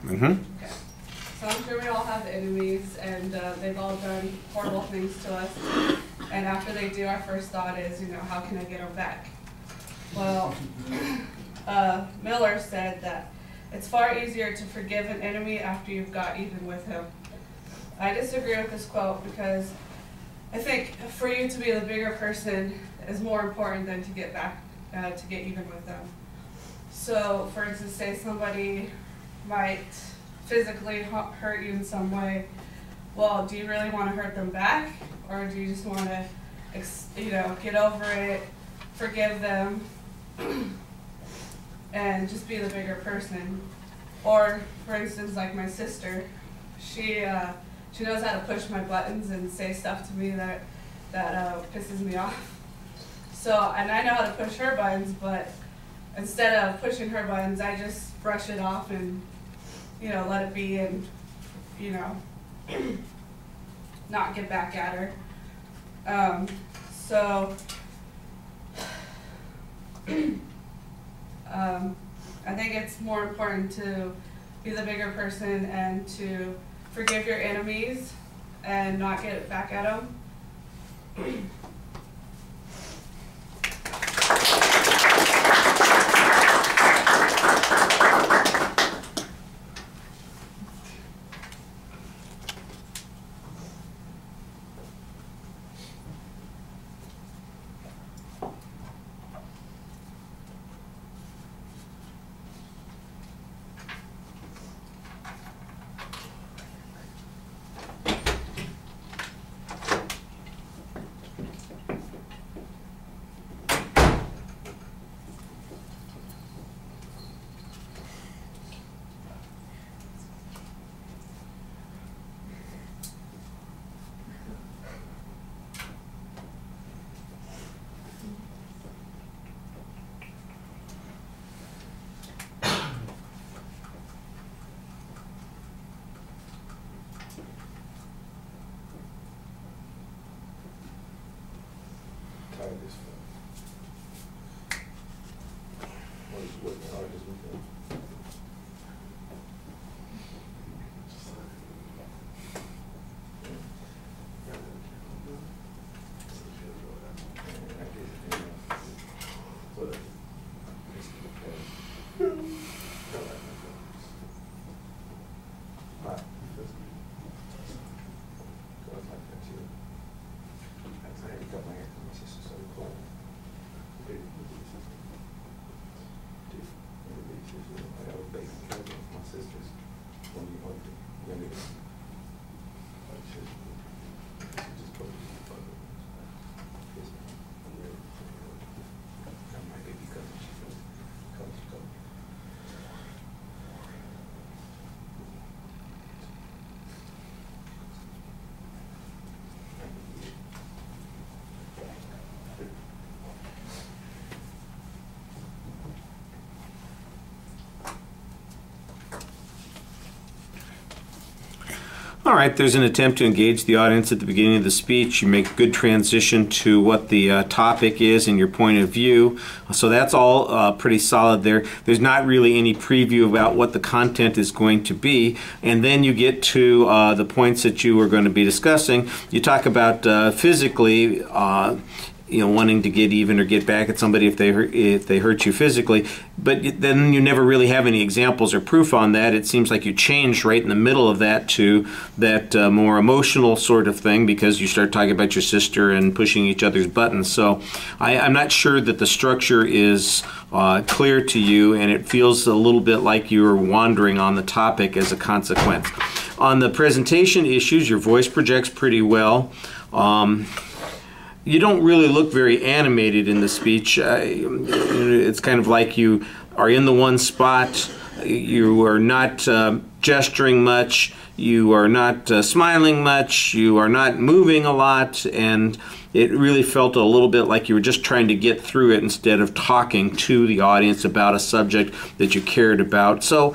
Mm-hmm. Okay. So I'm sure we all have enemies, and they've all done horrible things to us. And after they do, our first thought is, you know, how can I get them back? Well, Miller said that it's far easier to forgive an enemy after you've got even with him. I disagree with this quote because I think for you to be the bigger person is more important than to get back, to get even with them. So, for instance, say somebody might physically hurt you in some way. Well, do you really want to hurt them back, or do you just want to, you know, get over it, forgive them, and just be the bigger person? Or, for instance, like my sister, she knows how to push my buttons and say stuff to me that pisses me off. So, and I know how to push her buttons, but instead of pushing her buttons, I just brush it off and, you know, let it be and, you know, not get back at her. I think it's more important to be the bigger person and to forgive your enemies and not get back at them. All right, there's an attempt to engage the audience at the beginning of the speech. You make good transition to what the topic is and your point of view. So that's all pretty solid there. There's not really any preview about what the content is going to be. And then you get to the points that you were going to be discussing. You talk about physically, you know, wanting to get even or get back at somebody if they hurt you physically, but then you never really have any examples or proof on that. It seems like you change right in the middle of that to that more emotional sort of thing because you start talking about your sister and pushing each other's buttons. So I'm not sure that the structure is clear to you, and it feels a little bit like you're wandering on the topic as a consequence. On the presentation issues, your voice projects pretty well. You don't really look very animated in the speech. It's kind of like you are in the one spot. You are not gesturing much. you are not smiling much, you are not moving a lot, and it really felt a little bit like you were just trying to get through it instead of talking to the audience about a subject that you cared about. So,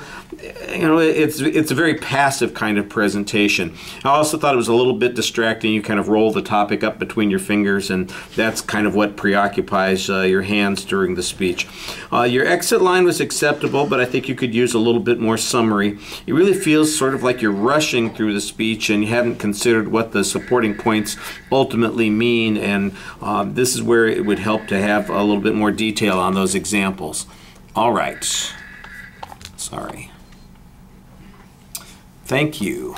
you know, it's a very passive kind of presentation. I also thought it was a little bit distracting. You kind of roll the topic up between your fingers, and that's kind of what preoccupies your hands during the speech. Your exit line was acceptable, but I think you could use a little bit more summary. It really feels sort of like you're rushing through the speech and you haven't considered what the supporting points ultimately mean, and this is where it would help to have a little bit more detail on those examples. All right. Sorry. Thank you.